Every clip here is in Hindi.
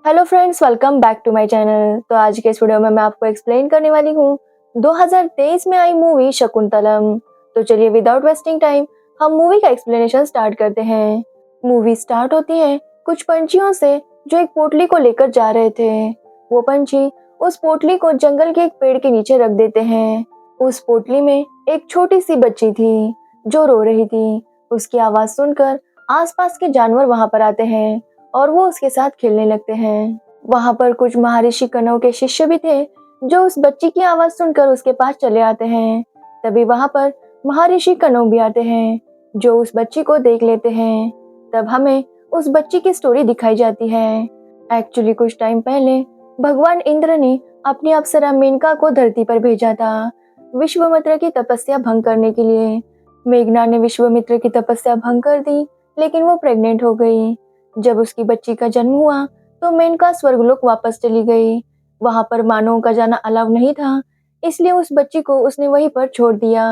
Hello friends, welcome back to my channel. तो आज के इस वीडियो में मैं आपको एक्सप्लेन करने वाली हूँ 2023 में आई मूवी शकुंतलम। तो चलिए विदाउट वेस्टिंग टाइम हम मूवी का एक्सप्लेनेशन स्टार्ट करते हैं। मूवी स्टार्ट होती है कुछ पंछियों से जो एक पोटली को लेकर जा रहे थे। वो पंछी उस पोटली को जंगल के एक पेड़ के नीचे रख देते हैं। उस पोटली में एक छोटी सी बच्ची थी जो रो रही थी। उसकी आवाज सुनकर आसपास के जानवर वहां पर आते हैं और वो उसके साथ खेलने लगते हैं। वहां पर कुछ महर्षि कण्व के शिष्य भी थे जो उस बच्ची की आवाज सुनकर उसके पास चले आते हैं। तभी वहां पर महर्षि कण्व भी आते हैं जो उस बच्ची को देख लेते हैं। तब हमें उस बच्ची की स्टोरी दिखाई जाती है। एक्चुअली कुछ टाइम पहले भगवान इंद्र ने अपनी अप्सरा मेनका को धरती पर भेजा था विश्वामित्र की तपस्या भंग करने के लिए। मेघना ने विश्वामित्र की तपस्या भंग कर दी, लेकिन वो प्रेग्नेंट हो गई। जब उसकी बच्ची का जन्म हुआ तो मेनका स्वर्गलोक वापस चली गई। वहां पर मानवों का जाना अलाउ नहीं था, इसलिए उस बच्ची को उसने वहीं पर छोड़ दिया।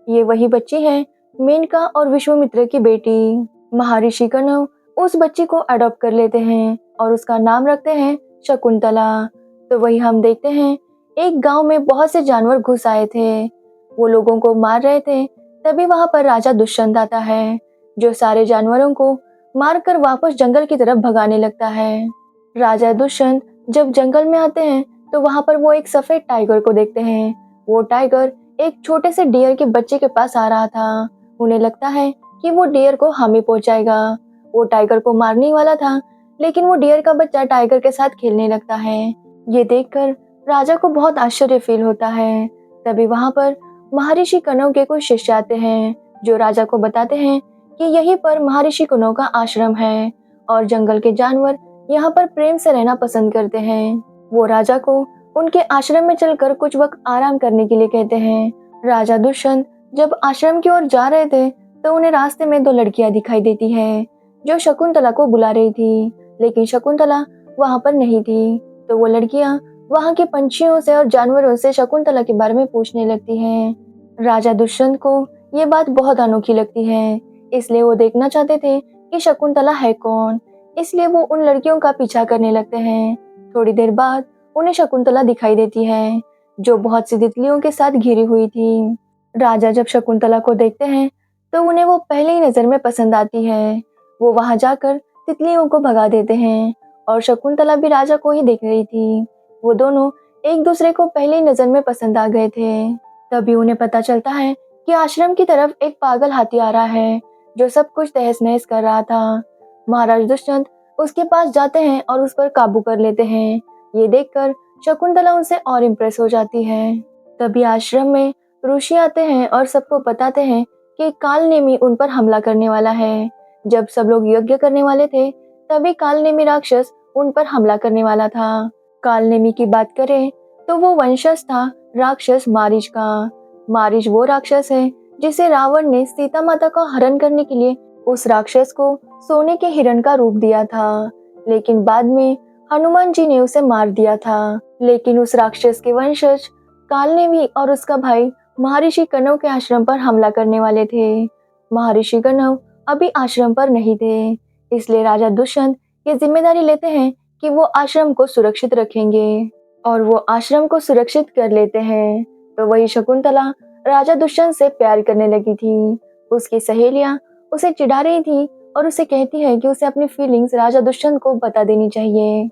ये वही बच्ची है मेनका और विश्वामित्र की बेटी। महर्षि कण्व उस बच्ची को अडॉप्ट कर लेते हैं और उसका नाम रखते हैं शकुंतला। तो वही हम देखते हैं एक गांव में बहुत से जानवर घुस आए थे। वो लोगों को मार रहे थे। तभी वहां पर राजा दुष्यंत आता है जो सारे जानवरों को मारकर वापस जंगल की तरफ भगाने लगता है। राजा दुष्यंत जब जंगल में आते हैं तो वहां पर वो एक सफेद टाइगर को देखते हैं। वो टाइगर एक छोटे से डियर के बच्चे के पास आ रहा था। उन्हें लगता है कि वो डियर को हानि पहुंचाएगा। वो टाइगर को मारने वाला था, लेकिन वो डियर का बच्चा टाइगर के साथ खेलने लगता है। ये देखकर राजा को बहुत आश्चर्य फील होता है। तभी वहां पर महर्षि कण्व के कुछ शिष्य आते हैं जो राजा को बताते हैं कि यहीं पर महर्षि कण्व का आश्रम है और जंगल के जानवर यहाँ पर प्रेम से रहना पसंद करते हैं। वो राजा को उनके आश्रम में चलकर कुछ वक्त आराम करने के लिए कहते हैं। राजा दुष्यंत जब आश्रम की ओर जा रहे थे तो उन्हें रास्ते में दो लड़कियां दिखाई देती है जो शकुंतला को बुला रही थी, लेकिन शकुंतला वहां पर नहीं थी। तो वो लड़कियां वहां के पंछियों से और जानवरों से शकुंतला के बारे में पूछने लगती हैं। राजा दुष्यंत को ये बात बहुत अनोखी लगती है, इसलिए वो देखना चाहते थे कि शकुंतला है कौन। इसलिए वो उन लड़कियों का पीछा करने लगते हैं। थोड़ी देर बाद उन्हें शकुंतला दिखाई देती है जो बहुत सी तितलियों के साथ घिरी हुई थी। राजा जब शकुंतला को देखते हैं तो उन्हें वो पहले ही नजर में पसंद आती है। वो वहां जाकर तितलियों को भगा देते हैं और शकुंतला भी राजा को ही देख रही थी। वो दोनों एक दूसरे को पहले ही नजर में पसंद आ गए थे। तभी उन्हें पता चलता है कि आश्रम की तरफ एक पागल हाथी आ रहा है जो सब कुछ तहस नहस कर रहा था। महाराज दुष्यंत उसके पास जाते हैं और उस पर काबू कर लेते हैं। ये देखकर शकुंतला उनसे और इम्प्रेस हो जाती है। तभी आश्रम में ऋषि आते हैं और सबको बताते हैं कि कालनेमी उन पर हमला करने वाला है। जब सब लोग यज्ञ करने वाले थे तभी कालनेमी राक्षस उन पर हमला करने वाला था। कालनेमी की बात करें तो वो वंशज था राक्षस मारीच का। मारीच वो राक्षस है जिसे रावण ने सीता माता का हरण करने के लिए उस राक्षस को सोने के हिरण का रूप दिया था, लेकिन बाद में हनुमान जी ने उसे मार दिया था। लेकिन उस राक्षस के वंशज कालनेमी और उसका भाई महर्षि कण्व के आश्रम पर हमला करने वाले थे। महर्षि कण्व अभी आश्रम पर नहीं थे, इसलिए राजा दुष्यंत ये जिम्मेदारी लेते हैं कि वो आश्रम को सुरक्षित रखेंगे और वो आश्रम को सुरक्षित कर लेते हैं। तो वही शकुंतला राजा दुष्यंत से प्यार करने लगी थी। उसकी सहेलियां उसे चिढ़ा रही थी और उसे कहती है कि उसे अपनी फीलिंग्स राजा दुष्यंत को बता देनी चाहिए।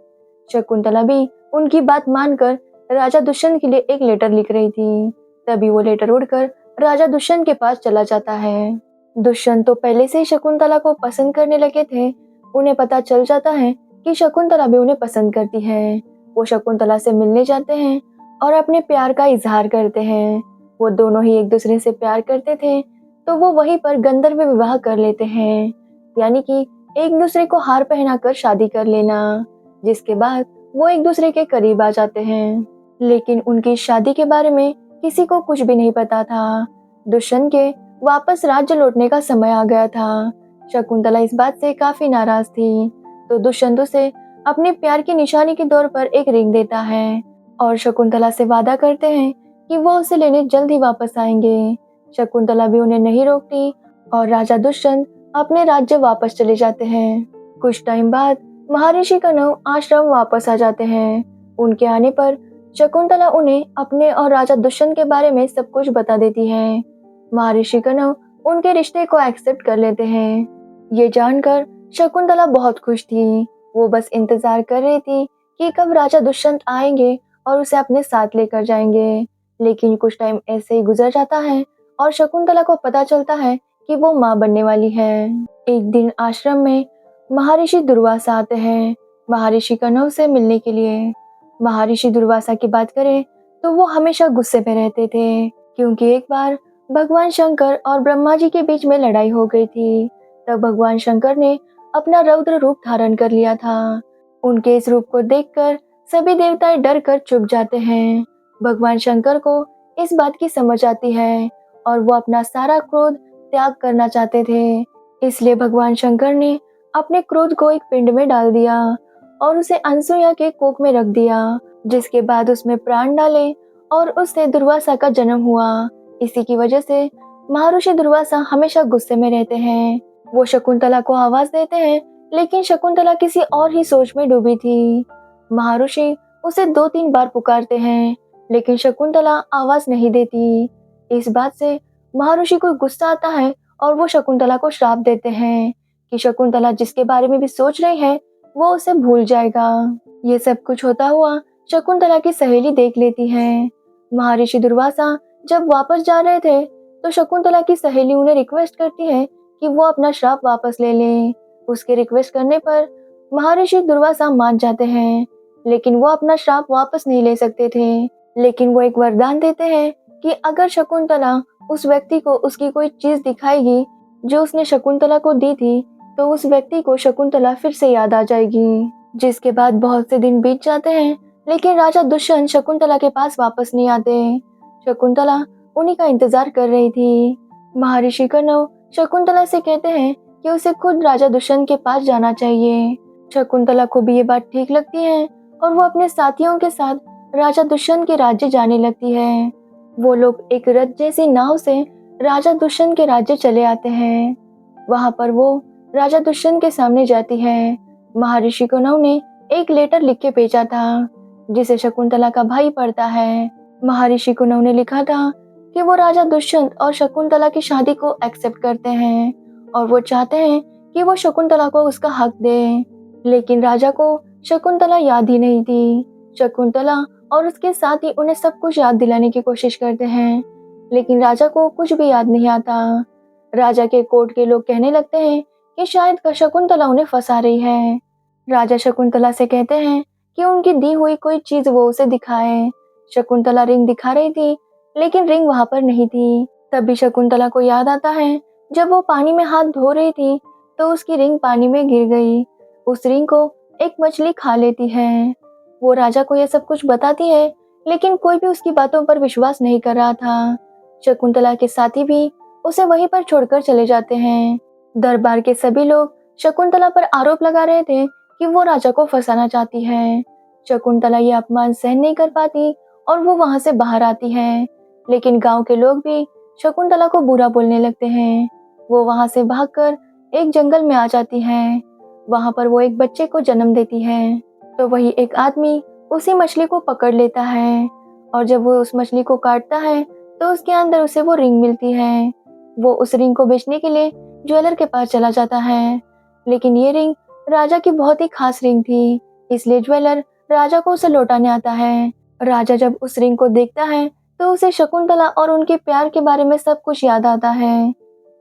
शकुंतला भी उनकी बात मानकर राजा दुष्यंत के लिए एक लेटर लिख रही थी। तभी वो लेटर उड़कर राजा दुष्यंत के पास चला जाता है। दुष्यंत तो पहले से ही शकुंतला को पसंद करने लगे थे। उन्हें पता चल जाता है कि शकुंतला भी उन्हें पसंद करती है। वो शकुंतला से मिलने जाते हैं और अपने प्यार का इजहार करते हैं। वो दोनों ही एक दूसरे से प्यार करते थे, तो वो वहीं पर गंधर्व विवाह कर लेते हैं, यानी कि एक दूसरे को हार पहनाकर शादी कर लेना, जिसके बाद वो एक दूसरे के करीब आ जाते हैं। लेकिन उनकी शादी के बारे में किसी को कुछ भी नहीं पता था। दुष्यंत के वापस राज्य लौटने का समय आ गया था। शकुंतला इस बात से काफी नाराज थी, तो दुष्यंत उसे अपने प्यार की निशानी के तौर पर एक रिंग देता है और शकुंतला से वादा करते हैं कि वो उसे लेने जल्द ही वापस आएंगे। शकुंतला भी उन्हें नहीं रोकती और राजा दुष्यंत अपने राज्य वापस चले जाते हैं। कुछ टाइम बाद महर्षि कण्व आश्रम वापस आ जाते हैं। उनके आने पर शकुंतला उन्हें अपने और राजा दुष्यंत के बारे में सब कुछ बता देती है। महर्षि कण्व उनके रिश्ते को एक्सेप्ट कर लेते हैं। ये जानकर शकुंतला बहुत खुश थी। वो बस इंतजार कर रही थी कि कब राजा दुष्यंत आएंगे और उसे अपने साथ लेकर जाएंगे। लेकिन कुछ टाइम ऐसे ही गुजर जाता है और शकुंतला को पता चलता है कि वो माँ बनने वाली है। एक दिन आश्रम में महर्षि दुर्वासा आते हैं महर्षि कण्व से मिलने के लिए। महर्षि दुर्वासा की बात करें तो वो हमेशा गुस्से में रहते थे, क्योंकि एक बार भगवान शंकर और ब्रह्मा जी के बीच में लड़ाई हो गई थी। तब भगवान शंकर ने अपना रौद्र रूप धारण कर लिया था। उनके इस रूप को देखकर सभी देवताएं डर कर चुप जाते हैं। भगवान शंकर को इस बात की समझ आती है और वो अपना सारा क्रोध त्याग करना चाहते थे। इसलिए भगवान शंकर ने अपने क्रोध को एक पिंड में डाल दिया और उसे अनसुया के कोख में रख दिया, जिसके बाद उसमें प्राण डाले और उससे दुर्वासा का जन्म हुआ। इसी की वजह से महर्षि दुर्वासा हमेशा गुस्से में रहते हैं। वो शकुंतला को आवाज देते हैं, लेकिन शकुंतला किसी और ही सोच में डूबी थी। महर्षि उसे 2-3 बार पुकारते हैं, लेकिन शकुंतला आवाज नहीं देती। इस बात से महर्षि को गुस्सा आता है और वो शकुंतला को श्राप देते हैं कि शकुंतला जिसके बारे में भी सोच रही है वो उसे भूल जाएगा। ये सब कुछ होता हुआ शकुंतला की सहेली देख लेती है। महर्षि दुर्वासा जब वापस जा रहे थे तो शकुंतला की सहेली उन्हें रिक्वेस्ट करती है कि वो अपना श्राप वापस ले लें। उसके रिक्वेस्ट करने पर महर्षि दुर्वासा मान जाते हैं, लेकिन वो अपना श्राप वापस नहीं ले सकते थे। लेकिन वो एक वरदान देते हैं कि अगर शकुंतला उस व्यक्ति को उसकी कोई चीज दिखाएगी जो उसने शकुंतला को दी थी, तो उस व्यक्ति को शकुंतला फिर से याद आ जाएगी। जिसके बाद बहुत से दिन बीत जाते हैं, लेकिन राजा दुष्यंत शकुंतला के पास वापस नहीं आते। शकुंतला उन्हीं का इंतजार कर रही थी। महर्षि कण्व शकुंतला से कहते हैं कि उसे खुद राजा दुष्यंत के पास जाना चाहिए। शकुंतला को भी ये बात ठीक लगती है और वो अपने साथियों के साथ राजा दुष्यंत के राज्य जाने लगती है। वो लोग एक रथ जैसी नाव से राजा दुष्यंत के राज्य चले आते हैं। वहां पर वो राजा दुष्यंत के सामने जाती है। महर्षि कण्व ने एक लेटर लिख के भेजा था, जिसे शकुंतला का भाई पढ़ता है। महर्षि कण्व ने लिखा था कि वो राजा दुष्यंत और शकुंतला की शादी को एक्सेप्ट करते हैं और वो चाहते हैं कि वो शकुंतला को उसका हक दे। लेकिन राजा को शकुंतला याद ही नहीं थी। शकुंतला और उसके साथी उन्हें सब कुछ याद दिलाने की कोशिश करते हैं, लेकिन राजा को कुछ भी याद नहीं आता। राजा के कोर्ट के लोग कहने लगते हैं कि शायद शकुंतला उन्हें फंसा रही है। राजा शकुंतला से कहते हैं कि उनकी दी हुई कोई चीज वो उसे दिखाए। शकुंतला रिंग दिखा रही थी, लेकिन रिंग वहां पर नहीं थी। तभी शकुंतला को याद आता है, जब वो पानी में हाथ धो रही थी तो उसकी रिंग पानी में गिर गई। उस रिंग को एक मछली खा लेती है। वो राजा को यह सब कुछ बताती है, लेकिन कोई भी उसकी बातों पर विश्वास नहीं कर रहा था। शकुंतला के साथी भी उसे वहीं पर छोड़कर चले जाते हैं। दरबार के सभी लोग शकुंतला पर आरोप लगा रहे थे कि वो राजा को फंसाना चाहती है। शकुंतला ये अपमान सहन नहीं कर पाती और वो वहां से बाहर आती है, लेकिन गांव के लोग भी शकुंतला को बुरा बोलने लगते हैं। वो वहां से भागकर एक जंगल में आ जाती है। वहां पर वो एक बच्चे को जन्म देती है, तो वही एक आदमी उसी मछली को पकड़ लेता है और जब वो उस मछली को काटता है तो उसके अंदर उसे वो रिंग मिलती है। वो उस रिंग को बेचने के लिए ज्वेलर के पास चला जाता है, लेकिन ये रिंग राजा की बहुत ही खास रिंग थी, इसलिए ज्वेलर राजा को उसे लौटाने आता है। राजा जब उस रिंग को देखता है तो उसे शकुंतला और उनके प्यार के बारे में सब कुछ याद आता है।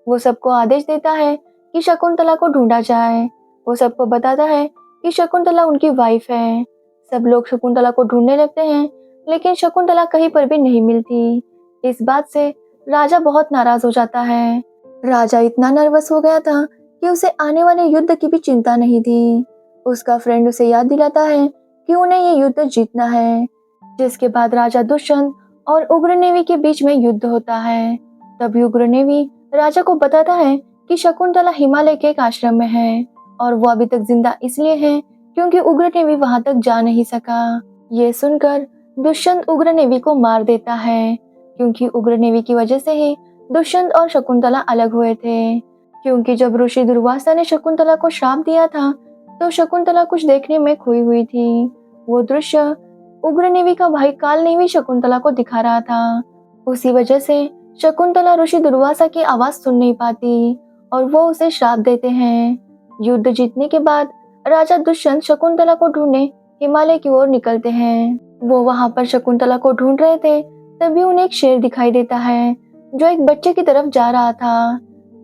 वो सबको आदेश देता है कि शकुंतला को ढूंढा जाए। वो सबको बताता है कि शकुंतला उनकी वाइफ है। सब लोग शकुंतला को ढूंढने लगते हैं, लेकिन शकुंतला कहीं पर भी नहीं मिलती। इस बात से राजा बहुत नाराज हो जाता है। राजा इतना नर्वस हो गया था कि उसे आने वाले युद्ध की भी चिंता नहीं थी। उसका फ्रेंड उसे याद दिलाता है कि उन्हें ये युद्ध जीतना है। जिसके बाद राजा दुष्यंत और उग्रनेवी के बीच में युद्ध होता है। तभी उग्रनेवी राजा को बताता है कि शकुंतला हिमालय के एक आश्रम में है और वो अभी तक जिंदा इसलिए है क्योंकि उग्रनेवी वहां तक जा नहीं सका। ये सुनकर दुष्यंत उग्रनेवी को मार देता है, क्योंकि उग्रनेवी की वजह से ही दुष्यंत और शकुंतला अलग हुए थे। क्योंकि जब ऋषि दुर्वासा ने शकुंतला को श्राप दिया था तो शकुंतला कुछ देखने में खोई हुई थी। वो दृश्य उग्रनेवी का भाई कालनेवी शकुंतला को दिखा रहा था। उसी वजह से शकुंतला ऋषि दुर्वासा की आवाज सुन नहीं पाती और वो उसे श्राप देते हैं। युद्ध जीतने के बाद राजा दुष्यंत शकुंतला को ढूंढने हिमालय की ओर निकलते हैं। वो वहां पर शकुंतला को ढूंढ रहे थे, तभी उन्हें एक शेर दिखाई देता है जो एक बच्चे की तरफ जा रहा था।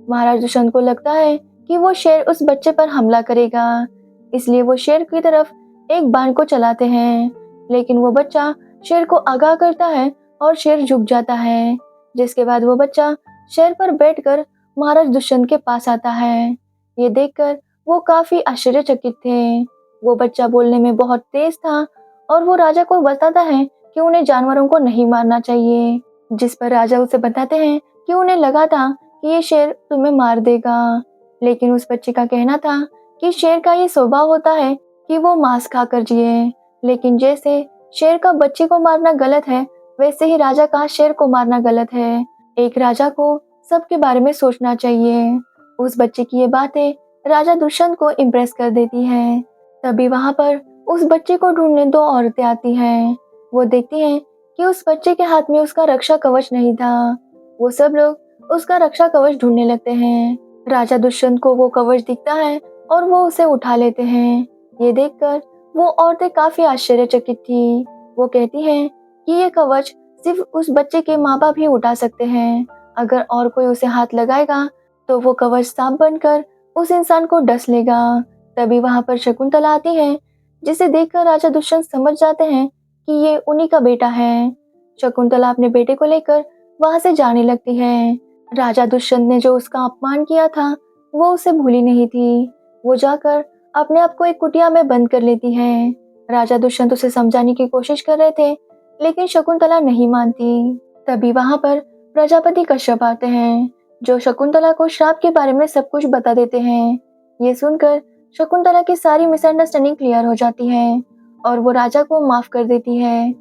महाराज दुष्यंत को लगता है कि वो शेर उस बच्चे पर हमला करेगा, इसलिए वो शेर की तरफ एक बाण को चलाते हैं, लेकिन वो बच्चा शेर को आगाह करता है और शेर झुक जाता है। जिसके बाद वो बच्चा शेर पर बैठकर महाराज दुष्यंत के पास आता है। ये देखकर वो काफी आश्चर्यचकित थे। वो बच्चा बोलने में बहुत तेज था और वो राजा को बताता है कि उन्हें जानवरों को नहीं मारना चाहिए, जिस पर राजा उसे बताते हैं कि उन्हें लगा था कि ये शेर तुम्हें मार देगा, लेकिन उस बच्चे का कहना था कि शेर का ये स्वभाव होता है कि वो मांस खाकर जिए, लेकिन जैसे शेर का बच्चे को मारना गलत है, वैसे ही राजा का शेर को मारना गलत है। एक राजा को सबके बारे में सोचना चाहिए। उस बच्चे की ये बातें राजा दुष्यंत को इम्प्रेस कर देती हैं। तभी वहां पर उस बच्चे को ढूंढने दो औरतें आती हैं। वो देखती हैं कि उस बच्चे के हाथ में उसका रक्षा कवच नहीं था। वो सब लोग उसका रक्षा कवच ढूंढने लगते हैं। राजा दुष्यंत को वो कवच दिखता है और वो उसे उठा लेते हैं। ये देखकर वो औरतें काफी आश्चर्यचकित थी। वो कहती हैं कि ये कवच सिर्फ उस बच्चे के माँ बाप ही उठा सकते हैं। अगर और कोई उसे हाथ लगाएगा तो वो कवच सांप बनकर उस इंसान को डस लेगा। तभी वहां पर शकुंतला आती है, जिसे देखकर राजा दुष्यंत समझ जाते हैं कि ये उन्हीं का बेटा है। शकुंतला अपने बेटे को लेकर वहां से जाने लगती है। राजा दुष्यंत ने जो उसका अपमान किया था वो उसे भूली नहीं थी। वो जाकर अपने आप को एक कुटिया में बंद कर लेती है। राजा दुष्यंत उसे समझाने की कोशिश कर रहे थे, लेकिन शकुंतला नहीं मानती। तभी वहां पर प्रजापति कश्यप आते हैं, जो शकुंतला को श्राप के बारे में सब कुछ बता देते हैं। ये सुनकर शकुंतला की सारी मिसअंडरस्टैंडिंग क्लियर हो जाती है और वो राजा को माफ कर देती है।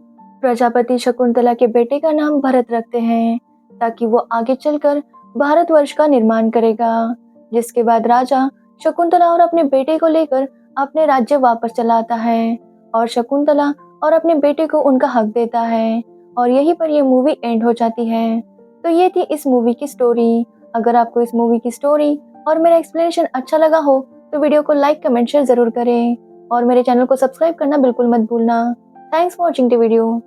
प्रजापति शकुंतला के बेटे का नाम भरत रखते हैं, ताकि वो आगे चलकर भारतवर्ष का निर्माण करेगा। जिसके बाद राजा शकुंतला और अपने बेटे को लेकर अपने राज्य वापस चला आता है और शकुंतला और अपने बेटे को उनका हक देता है, और यहीं पर ये मूवी एंड हो जाती है। तो ये थी इस मूवी की स्टोरी। अगर आपको इस मूवी की स्टोरी और मेरा एक्सप्लेनेशन अच्छा लगा हो तो वीडियो को लाइक कमेंट शेयर जरूर करें और मेरे चैनल को सब्सक्राइब करना बिल्कुल मत भूलना। Thanks for watching the video.